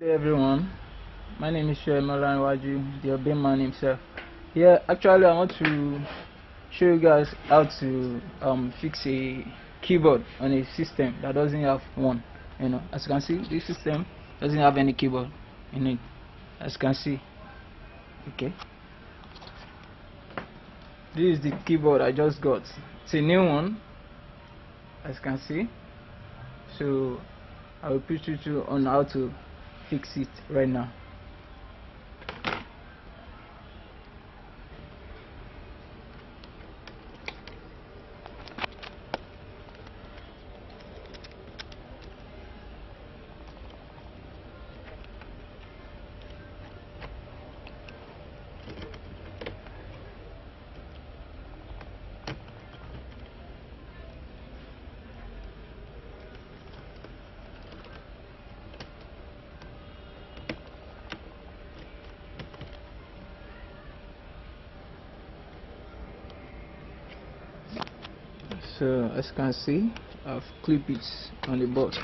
Hey everyone, my name is Waju, the Obey man himself. Yeah, actually I want to show you guys how to fix a keyboard on a system that doesn't have one. As you can see, this system doesn't have any keyboard in it. As you can see, okay. This is the keyboard I just got. It's a new one, as you can see. So I will put you through on how to fix it right now. So as you can see, I've clipped it on the board.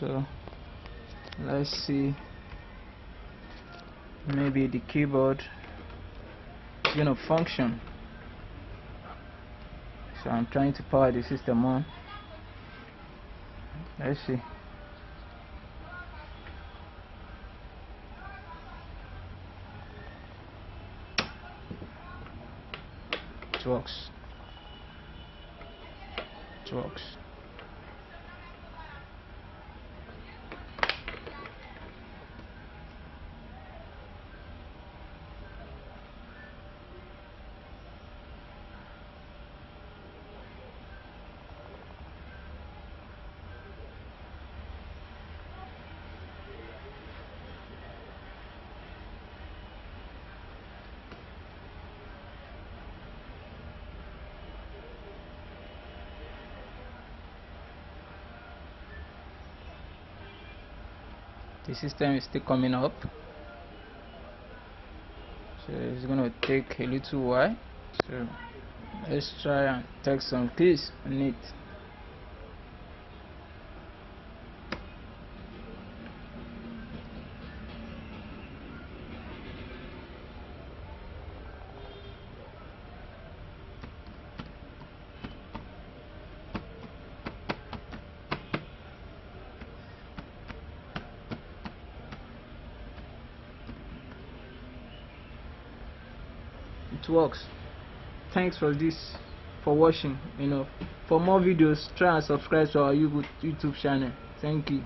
So let's see, maybe the keyboard is gonna function. So I'm trying to power the system on. Let's see. It works. It works. The system is still coming up, so it's gonna take a little while. So let's try and take some keys on it. It works. Thanks for watching. For more videos, try and subscribe to our YouTube channel. Thank you.